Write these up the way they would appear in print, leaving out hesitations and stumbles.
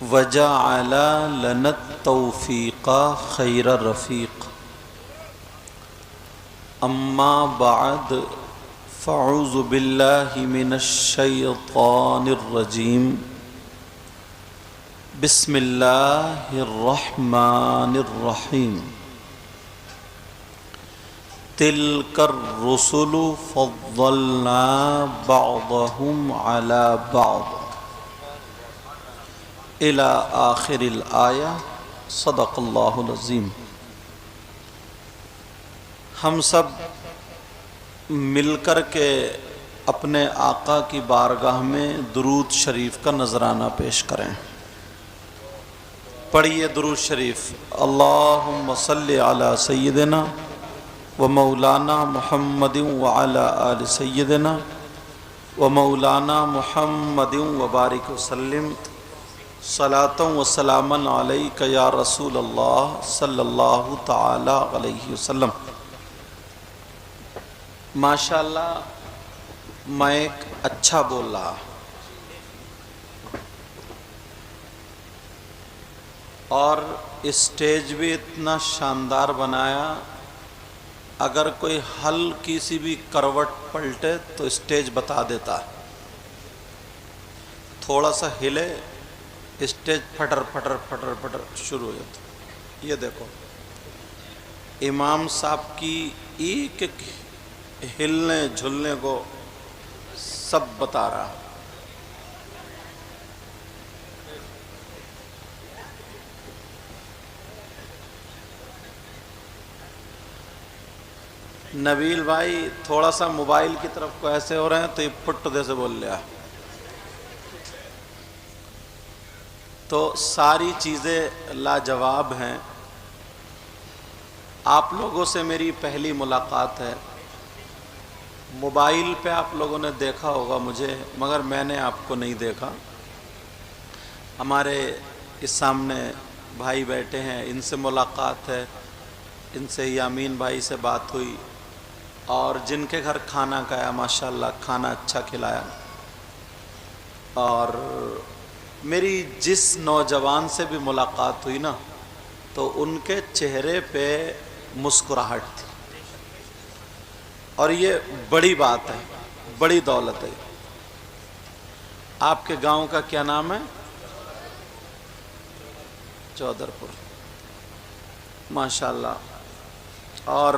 وجعل لنا التوفیق خیر الرفیق اما بعد فاعوذ باللہ من الشیطان الرجیم بسم اللہ الرحمن الرحیم تلک الرسل فضلنا بعضهم على بعض الى آخر الآیہ صدق اللہ العظیم۔ ہم سب مل کر کے اپنے آقا کی بارگاہ میں درود شریف کا نذرانہ پیش کریں۔ پڑھیے درود شریف۔ اللہم صلی علی سیدنا و مولانا محمد وعلی آل سیدنا و مولانا محمد وبارک وسلم صلاۃ و سلام علیک یا رسول اللہ صلی اللہ تعالی علیہ وسلم۔ ماشاءاللہ مائک اچھا بول رہا اور اسٹیج بھی اتنا شاندار بنایا، اگر کوئی ہلکی سی بھی کروٹ پلٹے تو اسٹیج بتا دیتا ہے، تھوڑا سا ہلے اسٹیج پھٹر پھٹر پھٹر پھٹر شروع ہو جاتا۔ یہ دیکھو امام صاحب کی ایک ایک ہلنے جھلنے کو سب بتا رہا۔ نبیل بھائی تھوڑا سا موبائل کی طرف کو ایسے ہو رہے ہیں تو یہ پٹ دے سے بول لیا۔ تو ساری چیزیں لاجواب ہیں۔ آپ لوگوں سے میری پہلی ملاقات ہے۔ موبائل پہ آپ لوگوں نے دیکھا ہوگا مجھے، مگر میں نے آپ کو نہیں دیکھا۔ ہمارے اس سامنے بھائی بیٹھے ہیں، ان سے ملاقات ہے، ان سے یامین بھائی سے بات ہوئی، اور جن کے گھر کھانا کھایا ماشاءاللہ کھانا اچھا کھلایا۔ اور میری جس نوجوان سے بھی ملاقات ہوئی نا تو ان کے چہرے پہ مسکراہٹ تھی، اور یہ بڑی بات ہے، بڑی دولت ہے۔ آپ کے گاؤں کا کیا نام ہے؟ چودھر پور، ماشاءاللہ۔ اور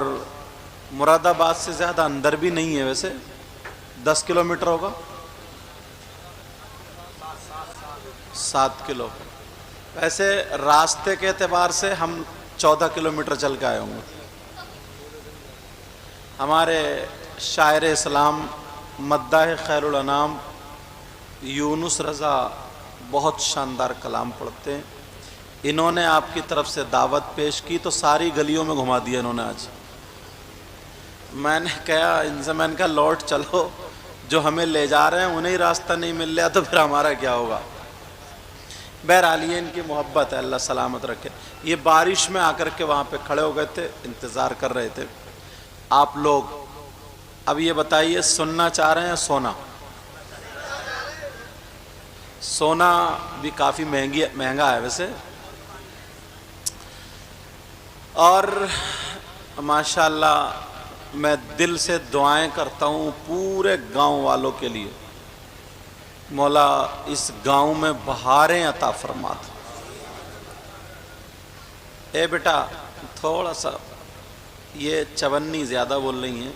مراد آباد سے زیادہ اندر بھی نہیں ہے، ویسے 10 کلومیٹر ہوگا، 7 کلو۔ ویسے راستے کے اعتبار سے ہم 14 کلومیٹر چل کے آئے ہوں گے۔ ہمارے شاعر اسلام مداح خیر الانام یونس رضا بہت شاندار کلام پڑھتے ہیں۔ انہوں نے آپ کی طرف سے دعوت پیش کی تو ساری گلیوں میں گھما دیا انہوں نے آج۔ میں نے کہا ان سے، میں نے کہا لوٹ چلو، جو ہمیں لے جا رہے ہیں انہیں راستہ نہیں مل رہا تو پھر ہمارا کیا ہوگا۔ بہرحال یہ ان کی محبت ہے، اللہ سلامت رکھے۔ یہ بارش میں آ کر کے وہاں پہ کھڑے ہو گئے تھے، انتظار کر رہے تھے آپ لوگ۔ اب یہ بتائیے سننا چاہ رہے ہیں سونا؟ سونا بھی کافی مہنگا ہے ویسے، اور ماشاءاللہ میں دل سے دعائیں کرتا ہوں پورے گاؤں والوں کے لیے، مولا اس گاؤں میں بہاریں عطا فرما دے۔ اے بیٹا تھوڑا سا یہ چونی زیادہ بول رہی ہیں۔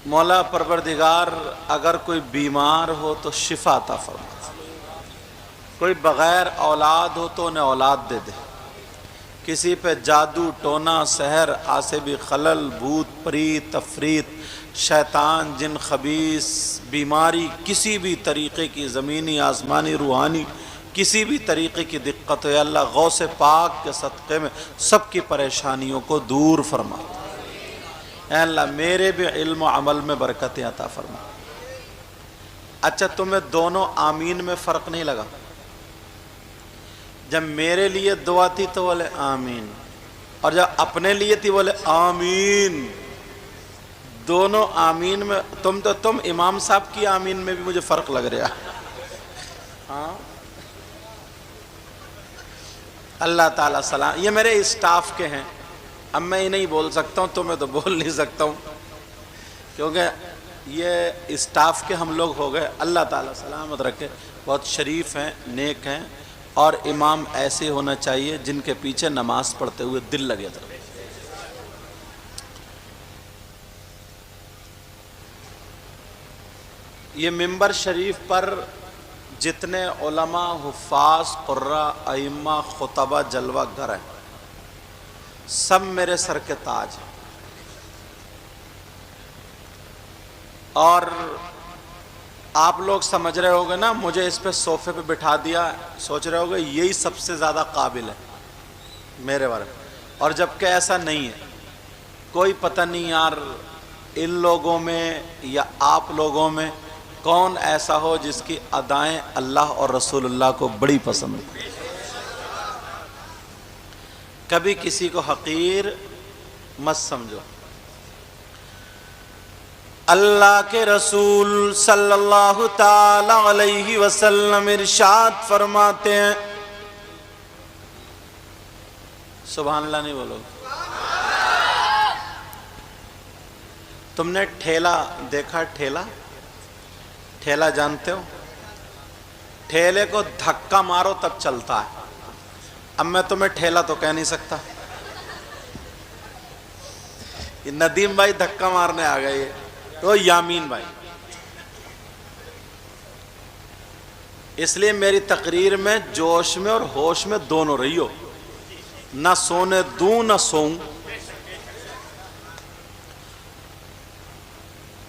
مولا پروردگار اگر کوئی بیمار ہو تو شفا عطا فرما دے، کوئی بغیر اولاد ہو تو انہیں اولاد دے دے، کسی پہ جادو ٹونا سحر عاصبی خلل بھوت پریت تفریت شیطان جن خبیث بیماری کسی بھی طریقے کی زمینی آسمانی روحانی کسی بھی طریقے کی دقت ہے، اللہ غوث پاک کے صدقے میں سب کی پریشانیوں کو دور فرما۔ اے اللہ میرے بھی علم و عمل میں برکتیں عطا فرما۔ اچھا تمہیں دونوں آمین میں فرق نہیں لگا؟ جب میرے لیے دعا تھی تو بولے آمین، اور جب اپنے لیے تھی بولے آمین۔ دونوں آمین میں تم امام صاحب کی آمین میں بھی مجھے فرق لگ رہا۔ ہاں اللہ تعالیٰ سلام. یہ میرے اسٹاف کے ہیں. اب میں ہی نہیں بول سکتا ہوں تو میں تو بول نہیں سکتا ہوں کیونکہ یہ اسٹاف کے ہم لوگ ہو گئے. اللہ تعالیٰ سلامت رکھے. بہت شریف ہیں, نیک ہیں, اور امام ایسے ہونا چاہیے جن کے پیچھے نماز پڑھتے ہوئے دل لگے تھا. یہ منبر شریف پر جتنے علماء, حفاظ, قراء, ائمہ, خطبہ, جلوہ گر ہیں, سب میرے سر کے تاج ہیں. اور آپ لوگ سمجھ رہے ہوگے نا, مجھے اس پہ صوفے پہ بٹھا دیا, سوچ رہے ہوگے یہی سب سے زیادہ قابل ہے میرے بارے میں, اور جبکہ ایسا نہیں ہے. کوئی پتہ نہیں یار ان لوگوں میں یا آپ لوگوں میں کون ایسا ہو جس کی ادائیں اللہ اور رسول اللہ کو بڑی پسند ہے. کبھی کسی کو حقیر مت سمجھو. اللہ کے رسول صلی اللہ تعالی علیہ وسلم ارشاد فرماتے ہیں, سبحان اللہ نہیں بولو. تم نے ٹھیلا دیکھا؟ ٹھیلا جانتے ہو؟ ٹھیلے کو دھکا مارو تب چلتا ہے. اب میں تمہیں ٹھیلا تو کہہ نہیں سکتا. یہ ندیم بھائی دھکا مارنے آ گئے, تو یامین بھائی. اس لیے میری تقریر میں جوش میں اور ہوش میں دونوں رہیو, نہ سونے دوں نہ سوؤں.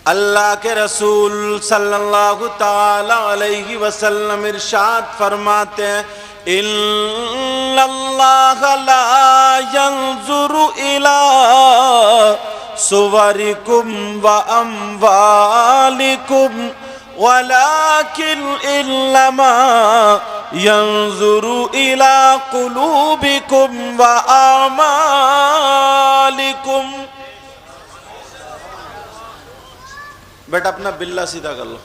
اللہ کے رسول صلی اللہ تعالی علیہ وسلم ارشاد فرماتے ہیں, ان اللہ لا ينظر الى صورکم و اموالکم ولكن انما ينظر الى قلوبکم و اعمالکم. بیٹا اپنا بلہ سیدھا کر لو.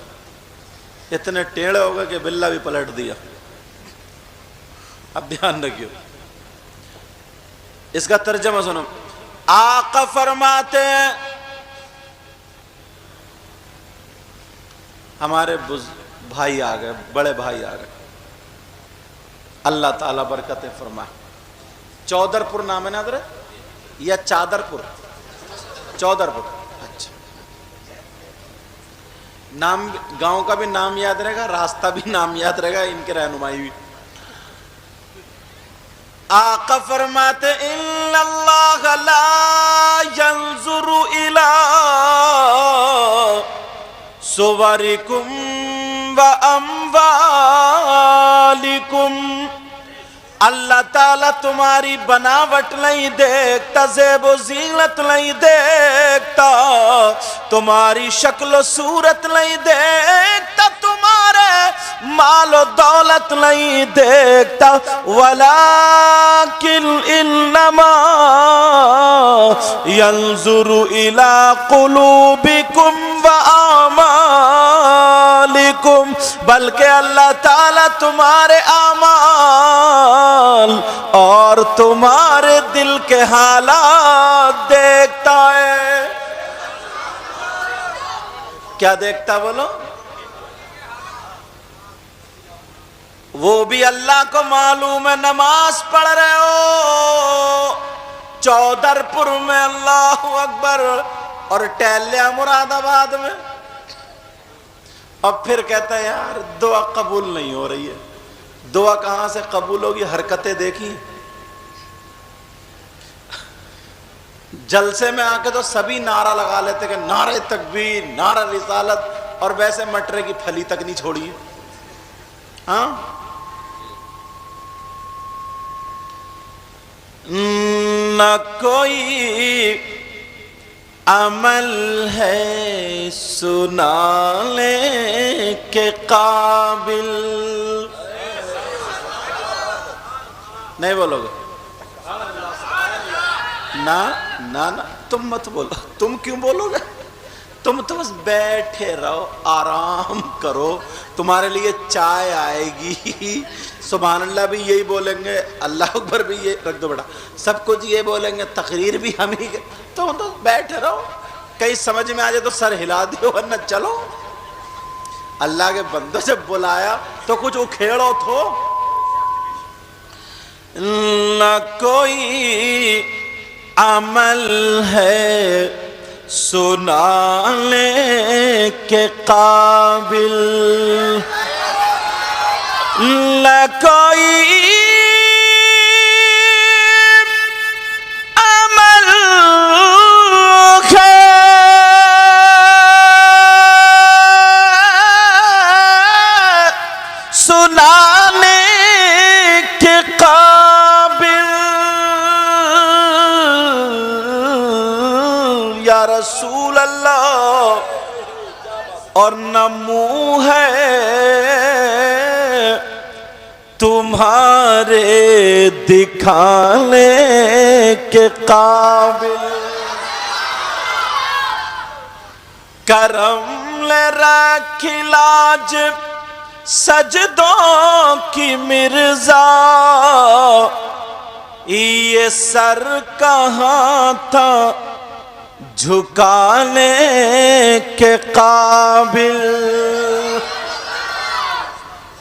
اتنے ٹیڑھے ہو گئے کہ بلہ بھی پلٹ دیا. اب دھیان رکھیو, اس کا ترجمہ سنو. آقا فرماتے ہیں, ہمارے بھائی آ گئے, بڑے بھائی آ گئے, اللہ تعالیٰ برکتیں فرمائے. چودر پور نام ہے نا حضرت, یا چادر پور؟ چودر پور. اچھا, نام گاؤں کا بھی نام یاد رہے گا, راستہ بھی نام یاد رہے گا, ان کی رہنمائی بھی. آقا فرماتے ان اللہ لا ينظر الى صورکم و اموالکم. اللہ تعالیٰ تمہاری بناوٹ نہیں دیکھتا, زیب و زینت نہیں دیکھتا, تمہاری شکل و صورت نہیں دیکھتا, تمہارے مال و دولت نہیں دیکھتا, ولیکن انما ينظر الى قلوبکم و اعمالکم, بلکہ اللہ تعالیٰ تمہارے اعمال اور تمہارے دل کے حالات دیکھتا ہے. کیا دیکھتا بولو؟ وہ بھی اللہ کو معلوم ہے. نماز پڑھ رہے ہو چودر پور میں اللہ اکبر, اور ٹہلیا مراد آباد میں, اب پھر کہتا ہے یار دعا قبول نہیں ہو رہی ہے. دعا کہاں سے قبول ہوگی؟ حرکتیں دیکھی. جلسے میں آ کے تو سبھی نعرہ لگا لیتے کہ نعرہ تکبیر, نعرہ رسالت, اور ویسے مٹرے کی پھلی تک نہیں چھوڑی ہے. ہاں, نہ کوئی عمل ہے سنانے کے قابل. نہیں بولو گے؟ نہ تم مت بولو. تم کیوں بولو گے؟ تم تو بس بیٹھے رہو، آرام کرو، تمہارے لیے چائے آئے گی۔ سبحان اللہ بھی یہی بولیں گے، اللہ اکبر بھی یہ رکھ دو بیٹا، سب کچھ یہ بولیں گے، تقریر بھی ہم ہی، تم تو بیٹھے رہو، کہیں سمجھ میں آ جائے تو سر ہلا دیو ورنہ چلو۔ اللہ کے بندوں سے بلایا تو کچھ اکھیڑو تو، نہ کوئی عمل ہے سنانے کے قابل، نہ کوئی عمل ہے سنانے کے قابل، یا رسول اللہ، اور نہ منہ ہے تمہارے دکھانے کے قابل، کرم لے رکھ لاج سجدوں کی مرزا، یہ سر کہاں تھا جھکانے کے قابل۔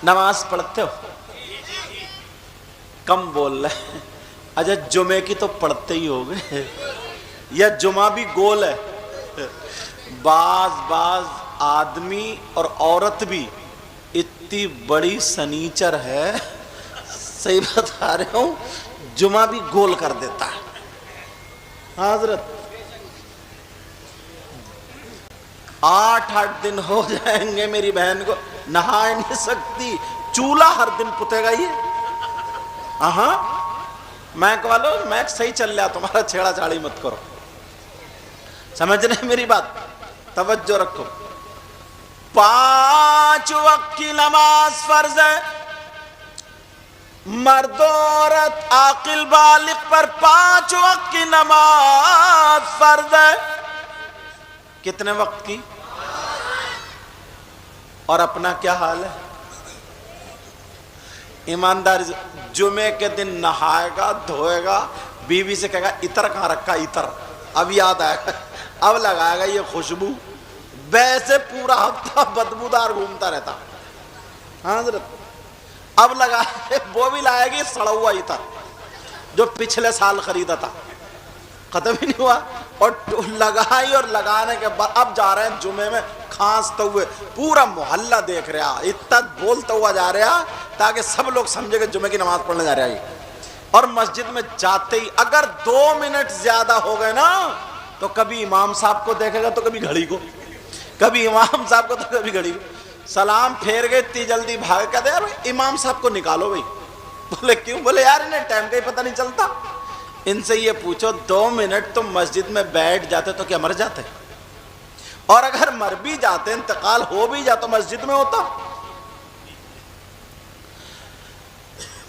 نماز پڑھتے ہو؟ کم بول رہے ہیں، اچھا جمعے کی تو پڑھتے ہی ہوگے، یا جمعہ بھی گول ہے؟ بعض آدمی اور عورت بھی اتنی بڑی سنیچر ہے، صحیح بتا رہے ہوں، جمعہ بھی گول کر دیتا ہے۔ حضرت 8 دن ہو جائیں گے میری بہن کو نہا نہیں سکتی، چولہا ہر دن پتے گا یہ۔ ہاں میں کہا لو میں صحیح چل رہا، تمہارا چھیڑا چھاڑی مت کرو، سمجھ رہے میری بات؟ توجہ رکھو، 5 وقت کی نماز فرض ہے، مرد و عورت عاقل بالغ پر 5 وقت کی نماز فرض ہے۔ کتنے وقت کی؟ اور اپنا کیا حال ہے؟ ایماندار جمعے کے دن نہائے گا، دھوئے گا، بیوی سے کہے گا عطر کہاں رکھا، عطر اب یاد آئے گا، اب لگائے گا یہ خوشبو، ویسے پورا ہفتہ بدبودار گھومتا رہتا۔ حضرت اب لگائے، وہ بھی لائے گی سڑا ہوا عطر جو پچھلے سال خریدا تھا، ختم ہی نہیں ہوا، اور لگائی، اور لگانے کے بعد اب جا رہے ہیں جمعے میں کھانستے ہوئے، پورا محلہ دیکھ رہا، اتنا بولتا ہوا جا رہا تاکہ سب لوگ سمجھے کہ جمعے کی نماز پڑھنے جا رہا ہے۔ اور مسجد میں جاتے ہی اگر 2 منٹ زیادہ ہو گئے نا تو کبھی امام صاحب کو دیکھے گا تو کبھی گھڑی کو، کبھی امام صاحب کو تو کبھی گھڑی کو، سلام پھیر گئے اتنی جلدی بھاگ کے دے، امام صاحب کو نکالو بھائی۔ بولے کیوں؟ بولے یار انہیں ٹائم کا ہی پتہ نہیں چلتا۔ ان سے یہ پوچھو 2 منٹ تم مسجد میں بیٹھ جاتے تو کیا مر جاتے؟ اور اگر مر بھی جاتے، انتقال ہو بھی جاتا، مسجد میں ہوتا۔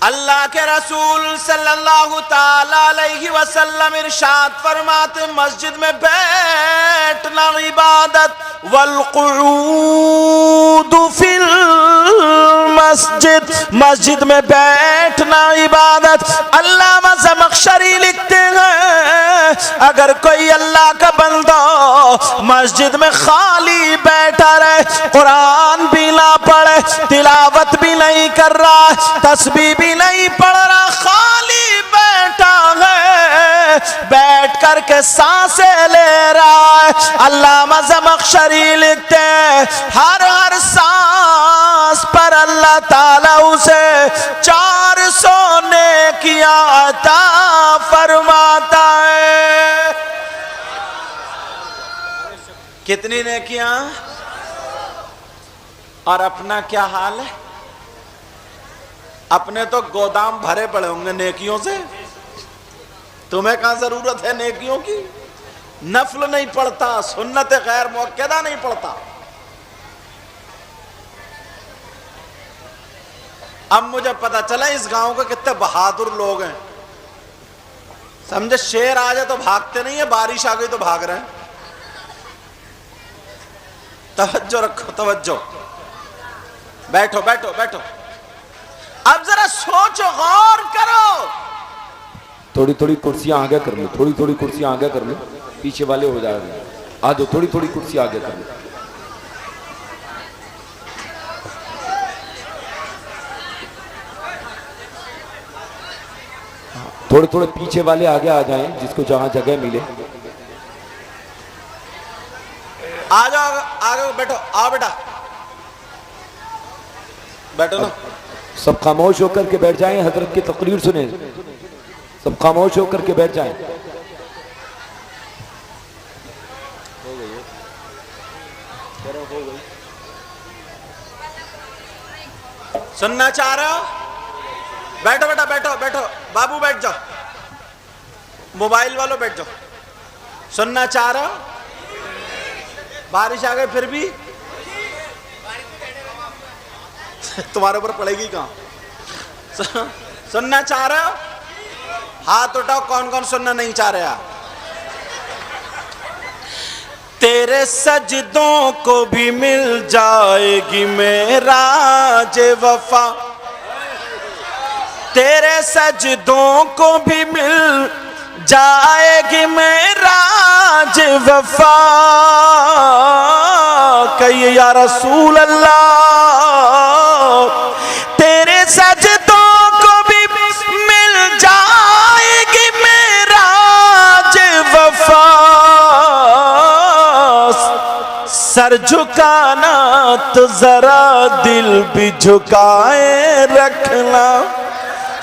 اللہ کے رسول صلی اللہ تعالی علیہ وسلم ارشاد فرماتے مسجد میں بیٹھنا عبادت، والقعود فی المسجد، مسجد میں بیٹھنا عبادت۔ علامہ زمخشری لکھتے ہیں اگر کوئی اللہ کا بندہ مسجد میں خالی بیٹھا رہے، قرآن بھی نہ پڑھے، تلاوت بھی نہیں کر رہا، تسبیح بھی نہیں پڑھ رہا، خالی بیٹھا ہے، بیٹھ کر کے سانسیں لے رہا ہے، علامہ زمخشری لکھتے ہیں ہر سانس پر اللہ تعالیٰ اسے 400 نیکیاں عطا فرماتا ہے۔ کتنی نیکیاں؟ اور اپنا کیا حال ہے؟ اپنے تو گودام بھرے پڑے ہوں گے نیکیوں سے، تمہیں کہاں ضرورت ہے نیکیوں کی؟ نفل نہیں پڑھتا، سنت غیر مؤکدہ نہیں پڑھتا۔ اب مجھے پتا چلا اس گاؤں کے کتنے بہادر لوگ ہیں، سمجھے؟ شیر آ جائے تو بھاگتے نہیں ہیں، بارش آ گئی تو بھاگ رہے ہیں۔ توجہ رکھو توجہ. بیٹھو بیٹھو بیٹھو. اب ذرا سوچو غور کرو. تھوڑی تھوڑی کرسیاں آگے کر لو, تھوڑی تھوڑی کرسیاں آگے کر لو, پیچھے والے ہو جائے گا. آ جاؤ, تھوڑی تھوڑی کرسی آگے کر لو. تھوڑے تھوڑے پیچھے والے آگے آ جائیں جس کو جہاں جگہ ملے. آ جاؤ آگے بیٹھو. آؤ بیٹا بیٹھو نا. سب خاموش ہو کر کے بیٹھ جائیں, حضرت کی تقریر سنیں. سب خاموش ہو کر کے بیٹھ جائیں. سننا چاہ رہے ہو؟ بیٹھو بیٹا بیٹھو بیٹھو. بابو بیٹھ جاؤ. موبائل والوں بیٹھ جاؤ. سننا چاہ رہے ہو؟ بارش آ گئی پھر بھی تمہارے اوپر پڑے گی کہاں؟ سننا چاہ رہے ہو؟ ہاتھ اٹھاؤ کون کون سننا نہیں چاہ رہے. تیرے سجدوں کو بھی مل جائے گی معراج وفا. تیرے سجدوں کو بھی مل جائے گی معراج وفا. کہیے یا رسول اللہ. تیرے سجدوں کو بھی مل جائے گی معراج وفا. سر جھکانا تو ذرا دل بھی جھکائے رکھنا.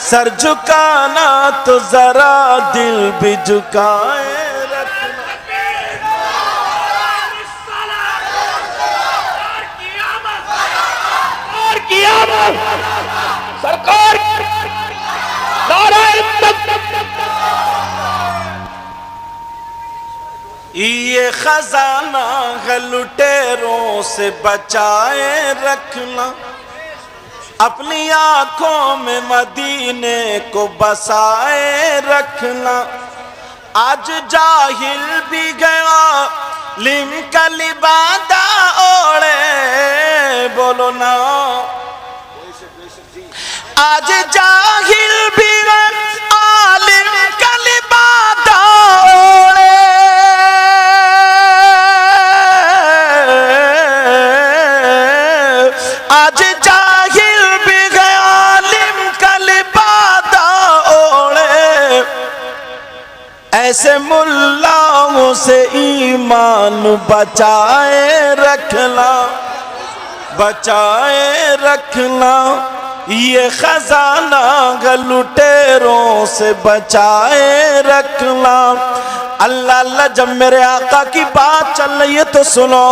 سر جھکانا تو ذرا دل بھی جھکائے رکھنا. سرکار یہ خزانہ ہے لٹیروں سے بچائے رکھنا. اپنی آنکھوں میں مدینے کو بسائے رکھنا. آج جاہل بھی گیا لم کا لبادہ اوڑے. بولو نا. آج جاہل بھی گیا عالم کا لبادہ اوڑے. آج جاہل بھی گیا عالم کا لبادہ اوڑے. ایسے ملاؤں سے ایمان بچائے رکھنا. بچائے رکھنا. یہ خزانہ لٹیروں سے بچائے رکھنا. اللہ اللہ جب میرے آقا کی بات چل رہی ہے تو سنو.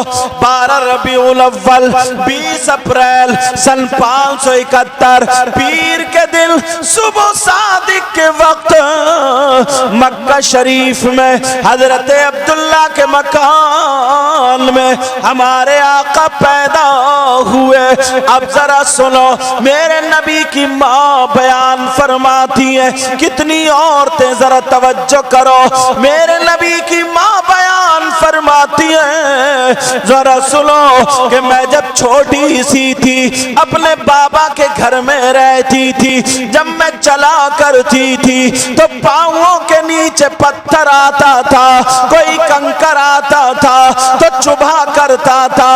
12 ربیع الاول 20 اپریل سن 571 پیر کے دن صبح صادق کے وقت مکہ شریف میں حضرت عبداللہ کے مکان میں ہمارے آقا پیدا ہوئے. اب ذرا سنو میرے نبی کی ماں بیان فرماتی ہے. کتنی عورتیں ذرا توجہ کرو. میرے نبی کی ماں بیان فرماتی ہے ذرا سنو کہ میں جب چھوٹی سی تھی اپنے بابا کے گھر میں رہتی تھی. جب میں چلا کرتی تھی تو پاؤں کے نیچے پتھر آتا تھا, کوئی کنکر آتا تھا تو چبھا کرتا تھا.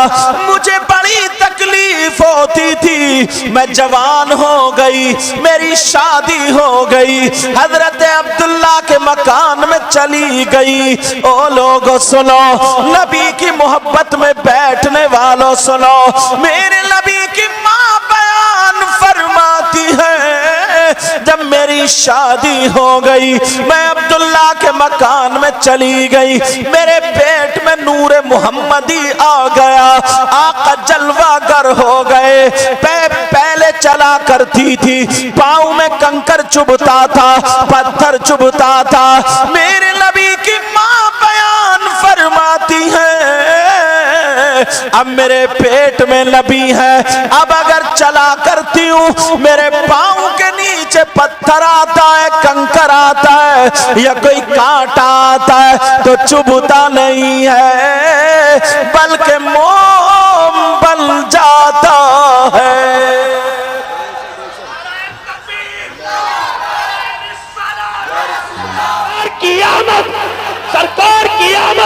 مجھے بڑی تکلیف ہوتی تھی. میں جوان ہو گئی, میری شادی ہو گئی, حضرت عبداللہ کے مکان میں چلی گئی. او لوگو سنو, نبی کی محبت میں بیٹھنے والوں سنو. میرے نبی کی ماں بیان فرماتی ہے جب میری شادی ہو گئی میں عبداللہ کے مکان میں چلی گئی. میرے پیٹ میں نور محمدی آ گیا. آقا جلوہ گر ہو گئے. پہلے چلا کرتی تھی پاؤں میں کنکر چبھتا تھا, پتھر چبھتا تھا. میرے نبی کی ماں بیان فرماتی ہے اب میرے پیٹ میں نبی ہے. اب اگر چلا کرتی ہوں میرے پاؤں کے نیچے پتھر آتا ہے, کنکر آتا ہے یا کوئی کانٹا آتا ہے تو چبھتا نہیں ہے بلکہ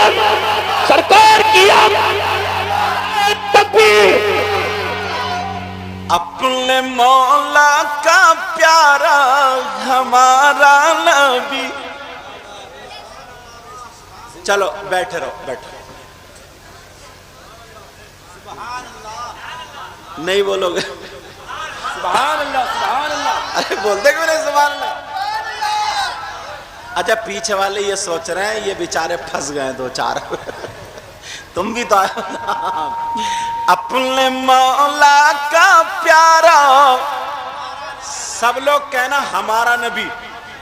آمد، سرکار کی آمد، تکبیر۔ اپنے مولا کا پیارا ہمارا نبی۔ چلو بیٹھے رہو، بیٹھے نہیں بولو گے؟ سبحان اللہ، سبحان اللہ۔ ارے بولتے کیوں نہیں سبحان اللہ؟ اچھا پیچھے والے یہ سوچ رہے ہیں یہ بیچارے پھنس گئے دو چار، تم بھی تو آئے۔ اپنے مولا کا پیارا، سب لوگ کہنا ہمارا نبی،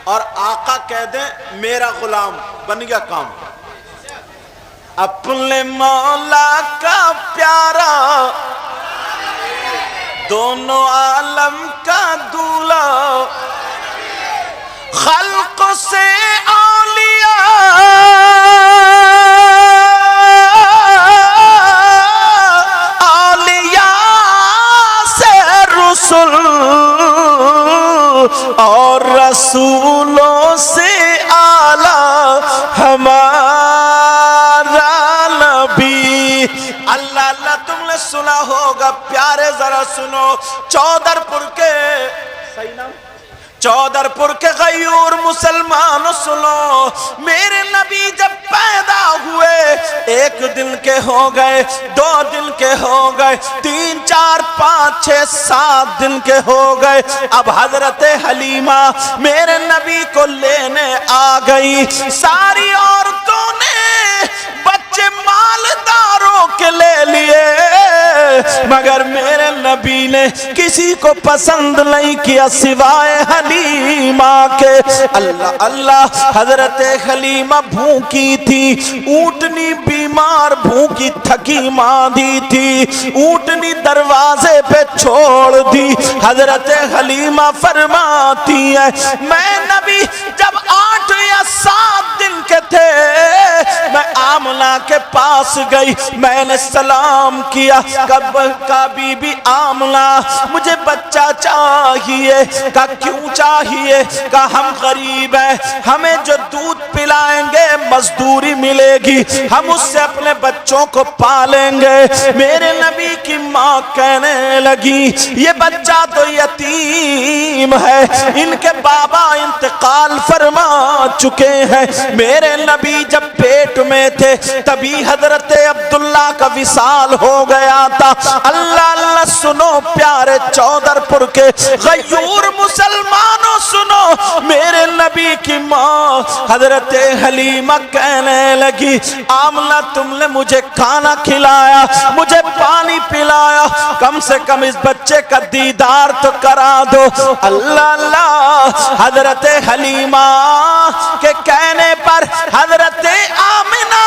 اور آقا کہہ دیں میرا غلام، بن گیا کام۔ اپنے مولا کا پیارا، دونوں عالم کا دولہ، خلق سے اولیاء، اولیاء سے رسول، اور رسولوں سے اعلیٰ ہمارا نبی۔ اللہ اللہ تم نے سنا ہوگا پیارے، ذرا سنو، چودرپور کے، صحیح نام، چودرپور کے غیور مسلمان سنو، میرے نبی جب پیدا ہوئے 1 دن کے ہو گئے، 2 دن کے ہو گئے، 3 4 5 6 7 دن کے ہو گئے۔ اب حضرت حلیمہ میرے نبی کو لینے آ گئی، ساری عورتوں نے بچے مالداروں کے لے لیے، مگر میرے نبی نے کسی کو پسند نہیں کیا سوائے حلیمہ کے۔ اللہ اللہ، حضرت حلیمہ بھوکی تھی، اونٹنی بیمار بھوکی تھکی ماندی تھی، اونٹنی دروازے پہ چھوڑ دی۔ حضرت حلیمہ فرماتی ہے میں نبی جب 8 یا 7 دن کے تھے، میں آمنہ کے پاس گئی، میں نے سلام کیا، کہا بی بی آمنہ مجھے بچہ چاہیے، کہا کیوں چاہیے؟ کہا ہم غریب ہیں، ہمیں جو دودھ پلائیں گے مزدوری ملے گی، ہم اس سے اپنے بچوں کو پالیں گے۔ میرے نبی کی ماں کہنے لگی یہ بچہ تو یتیم ہے، ان کے بابا انتقال فرما چکے ہیں۔ میرے نبی جب پیٹ میں تھے تبھی حضرت عبداللہ کا وصال ہو گیا تھا۔ اللہ اللہ سنو پیارے چودرپور کے غیور مسلمانوں سنو، میرے نبی کی ماں حضرت حلیمہ کہنے لگی آمنہ تم نے مجھے کھانا کھلایا، مجھے پانی پلایا، کم سے کم اس بچے کا دیدار تو کرا دو۔ اللہ اللہ، حضرت حلیمہ کے کہنے پر حضرت آمنہ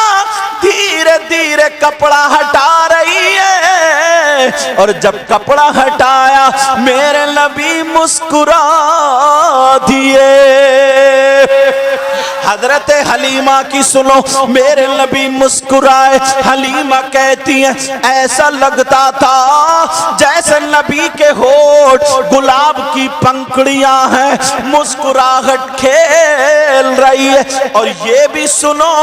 دھیرے دھیرے کپڑا ہٹا رہی ہے، اور جب کپڑا ہٹایا میرے نبی مسکرا دیے۔ حضرت حلیمہ کی سنو، میرے نبی مسکرائے، حلیمہ کہتی ہیں ایسا لگتا تھا جیسے نبی کے ہونٹ گلاب کی پنکھڑیاں ہیں، مسکراہٹ کھیل رہی ہے۔ اور یہ بھی سنو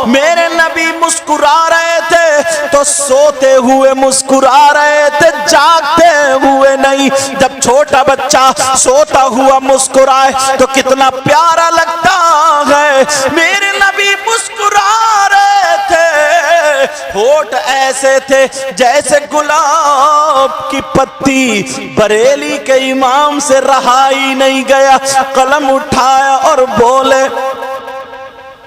میرے نبی مسکرا رہے تھے تو سوتے ہوئے مسکرا رہے تھے، جاگتے ہوئے نہیں۔ جب چھوٹا بچہ سوتا ہوا مسکرائے تو کتنا پیارا لگتا ہے۔ میرے نبی مسکرا رہے تھے، ہونٹ ایسے تھے جیسے گلاب کی پتی۔ بریلی کے امام سے رہا ہی نہیں گیا، قلم اٹھایا اور بولے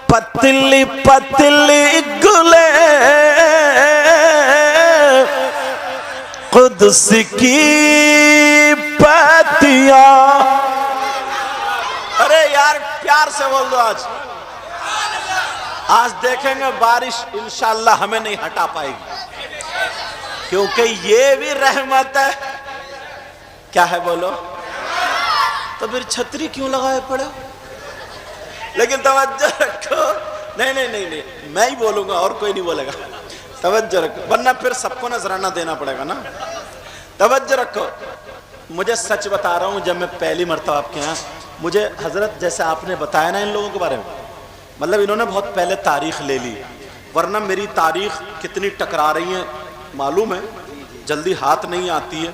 پتلی پتلی گلے قدس کی پتیاں۔ ارے یار پیار سے بول دو، آج دیکھیں گے بارش انشاءاللہ ہمیں نہیں ہٹا پائے گی، کیونکہ یہ بھی رحمت ہے۔ کیا ہے بولو؟ تو پھر چھتری کیوں لگائے پڑے؟ لیکن توجہ رکھو، نہیں میں ہی بولوں گا اور کوئی نہیں بولے گا، توجہ رکھو ورنہ پھر سب کو نذرانہ دینا پڑے گا نا۔ توجہ رکھو، مجھے سچ بتا رہا ہوں، جب میں پہلی مرتبہ آپ کے یہاں، مجھے حضرت جیسے آپ نے بتایا نا ان لوگوں کے بارے میں، مطلب انہوں نے بہت پہلے تاریخ لے لی، ورنہ میری تاریخ کتنی ٹکرا رہی ہیں معلوم ہے، جلدی ہاتھ نہیں آتی ہے۔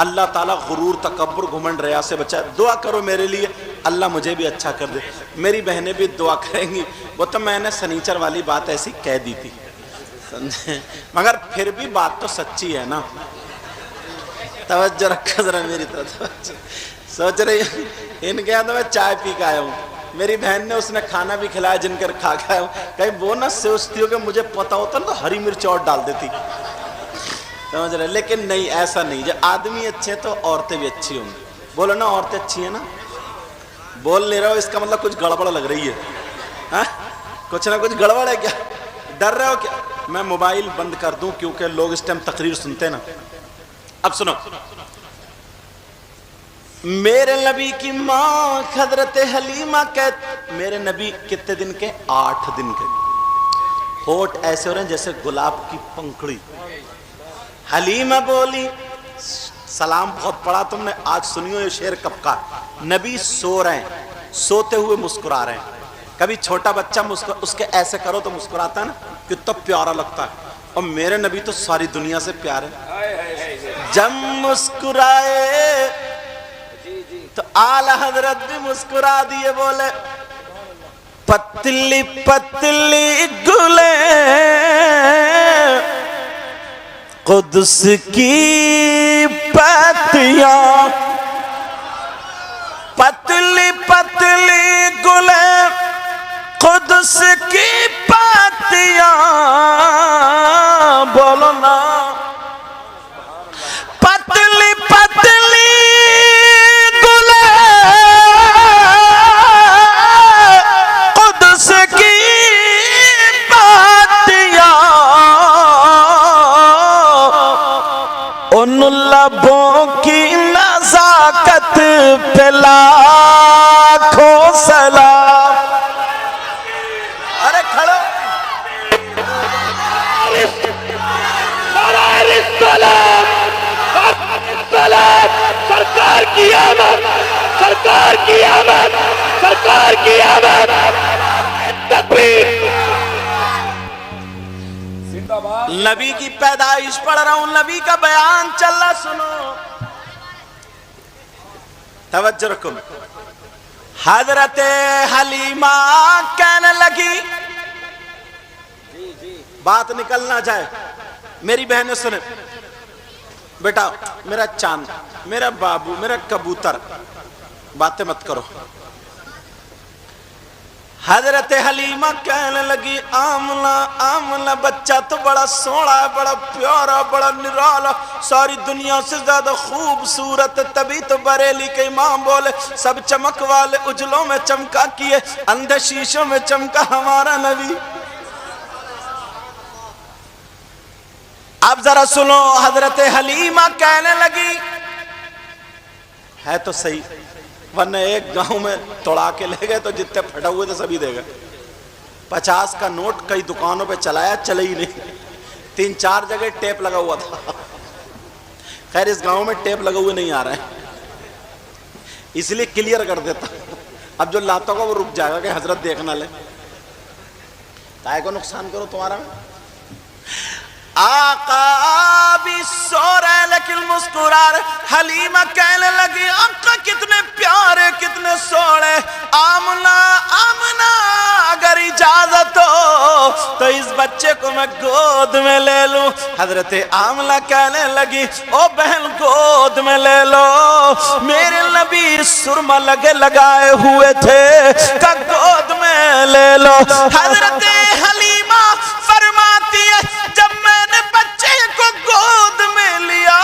اللہ تعالیٰ غرور، تکبر، گھمنڈ، ریا سے بچائے۔ دعا کرو میرے لیے، اللہ مجھے بھی اچھا کر دے۔ میری بہنیں بھی دعا کریں گی۔ وہ تو میں نے سنیچر والی بات ایسی کہہ دی تھی، سمجھے، مگر پھر بھی بات تو سچی ہے نا۔ توجہ رکھا ذرا میری طرف، سوچ رہی ان کے یہاں تو میں چائے پی کے آیا ہوں، میری بہن نے اس نے کھانا بھی کھلایا جن کر کھا کے آیا ہوں، کہیں وہ نہ سوچتی ہو کہ مجھے پتا ہوتا نا تو ہری مرچ اور ڈال دیتی، سمجھ رہے، لیکن نہیں، ایسا نہیں۔ جب آدمی اچھے ہیں تو عورتیں بھی اچھی ہوں گی۔ بولو نا عورتیں اچھی ہیں نا، بول نہیں رہے ہو، اس کا مطلب کچھ گڑبڑ لگ رہی ہے، ہاں کچھ نہ کچھ گڑبڑ ہے کیا؟ ڈر رہے ہو کیا؟ میں موبائل بند کر دوں کیونکہ لوگ اس ٹائم تقریر سنتے ہیں نا۔ اب سنو، میرے نبی کی ماں حضرت حلیمہ میرے نبی کتنے دن کے؟ 8 دن کے۔ ہونٹ ایسے ہو رہے ہیں جیسے گلاب کی پنکھڑی۔ حلیمہ بولی، سلام بہت پڑھا تم نے، آج سنیو یہ شعر کب کا۔ نبی سو رہے ہیں، سوتے ہوئے مسکرا رہے ہیں۔ کبھی چھوٹا بچہ اس کے ایسے کرو تو مسکراتا ہے نا، کتنا پیارا لگتا ہے، اور میرے نبی تو ساری دنیا سے پیارے۔ جب مسکرائے تو اعلی حضرت بھی مسکرا دیے، بولے پتلی پتلی گلیں قدس کی پتیاں، پتلی پتلی گلیں قدس کی پتیاں، بولو نا پتلی پتلی گلیں قدس کی پتیاں، ان لبوں کی نزاکت پہ لاکھوں سلام۔ ارے کھڑو، سرکار کی آمد، سرکار کی آمد، سرکار کی آمد، تکبیر۔ نبی کی پیدائش پڑھ رہا ہوں، نبی کا بیان چل رہا، سنو توجہ رکھو۔ حضرت حلیمہ کہنے لگی، بات نکل نہ جائے، میری بہنیں سنیں، بیٹا میرا چاند، میرا بابو، میرا کبوتر، باتیں مت کرو۔ حضرت حلیمہ کہنے لگی، آمنہ آمنہ بچہ تو بڑا سوڑا ہے، بڑا پیارا، بڑا نرالا، ساری دنیا سے زیادہ خوبصورت، تبھی تو بریلی کے امام بولے سب چمک والے اجلوں میں چمکا کیے، اندھے شیشوں میں چمکا ہمارا نبی۔ اب ذرا سنو، حضرت حلیمہ کہنے لگی، ہے تو صحیح، ورنہ ایک گاؤں میں توڑا کے لے گئے تو جتنے پھٹا ہوئے تھے سبھی دے گئے۔ 50 کا نوٹ کئی دکانوں پہ چلایا، چلے ہی نہیں، 3-4 جگہ ٹیپ لگا ہوا تھا۔ خیر اس گاؤں میں ٹیپ لگا ہوئے نہیں آ رہے ہیں، اس لیے کلیئر کر دیتا، اب جو لاتا ہوگا وہ رک جائے گا کہ حضرت دیکھنا لے، کائے کو نقصان کرو تمہارا میں۔ آقا بھی سو رہے لیکن مسکرا رہے۔ حلیمہ کہنے لگی، آقا کتنے پیارے، کتنے سوڑے، آمنہ آمنہ اگر اجازت ہو تو اس بچے کو میں گود میں لے لوں۔ حضرت آمنہ کہنے لگی، او بہن گود میں لے لو، میرے نبی سرما لگائے ہوئے تھے، کہ گود میں لے لو۔ حضرت حلیمہ فرماتی ہے، جب میں نے بچے کو گود میں لیا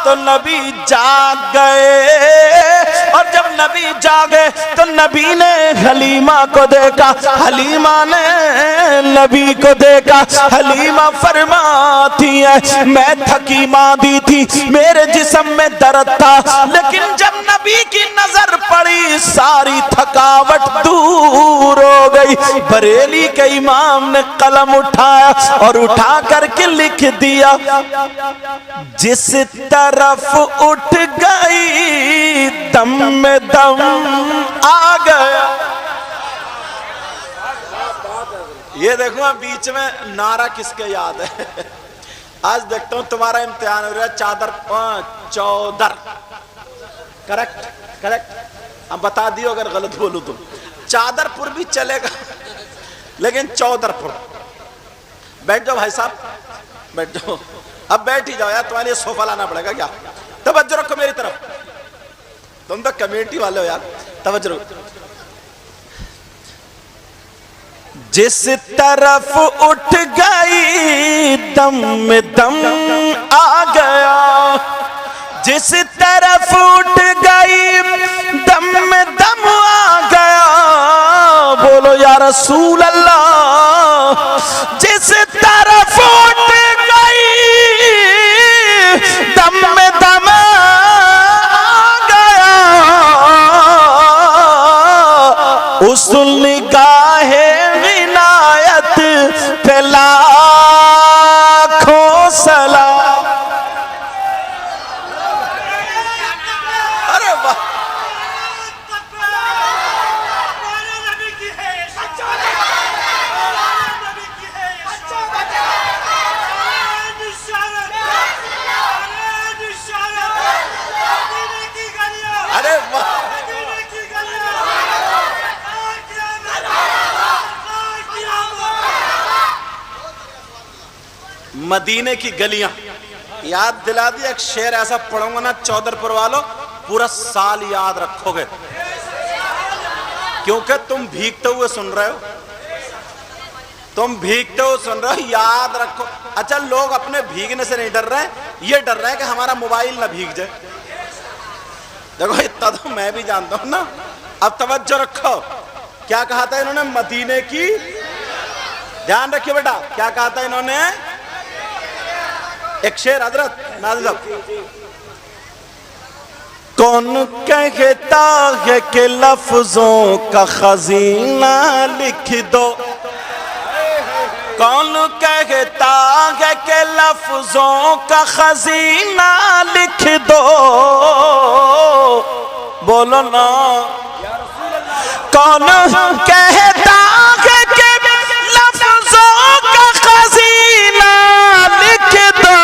تو نبی جاگ گئے، اور جب نبی جاگے تو نبی نے حلیمہ کو دیکھا، حلیمہ نے نبی کو دیکھا۔ حلیمہ فرماتی ہے، میں تھکی ماندی تھی، میرے جسم میں درد تھا، لیکن جب نبی کی نظر پڑی ساری تھکاوٹ دور ہو گئی۔ بریلی کے امام نے قلم اٹھایا اور اٹھا کر کے لکھ دیا، جس طرف اٹھ گئی دم میں دم آ گیا۔ یہ دیکھو بیچ میں نعرہ کس کے یاد ہے؟ آج دیکھتا ہوں تمہارا امتحان ہو رہا ہے چادر چودر، کریکٹ کریکٹ، اب بتا دیو اگر غلط بولوں تو۔ چادر پور بھی چلے گا لیکن چودر پور۔ بیٹھ جاؤ بھائی صاحب، بیٹھ جاؤ، اب بیٹھ ہی جاؤ یار، تمہارے لیے صوفہ لانا پڑے گا کیا؟ توجہ رکھو میری طرف، تم تو کمیونٹی والے ہو یار، توجہ رکھو۔ جس طرف اٹھ گئی دم میں دم آ گیا، جس طرف اٹھ گئی دم میں دم آ گیا، بولو یا رسول اللہ۔ جس طرف اٹھ گئی دم میں دم آ گیا، اس نگاہ عنایت پہ لاکھوں سلام۔ ارے واہ، ارے واہ، مدینے کی گلیاں یاد دلا دی۔ ایک شعر ایسا پڑھوں گا نا چودر پور والوں، پورا سال یاد رکھو گے، کیونکہ تم بھیگتے ہوئے سن رہے ہو، تم بھیگتے ہوئے سن رہے ہو، یاد رکھو۔ اچھا لوگ اپنے بھیگنے سے نہیں ڈر رہے، یہ ڈر رہے ہیں کہ ہمارا موبائل نہ بھیگ جائے۔ دیکھو اتنا تو میں بھی جانتا ہوں نا۔ اب توجہ رکھو، کیا کہا تھا انہوں نے؟ مدینے کی، دھیان رکھیے بیٹا، کیا کہا تھا انہوں نے؟ ایک شعر حضرت ناظر صاحب۔ کون کہتا ہے کہ لفظوں کا خزینہ لکھ دو، کون کہتا ہے کہ لفظوں کا خزینہ لکھ دو، بولو نا۔ کون کہتا ہے کہ لفظوں کا خزینہ لکھ دو،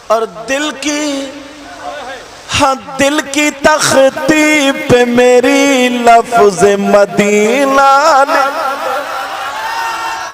اور دل کی، ہاں دل کی تختی پہ میری لفظ مدینہ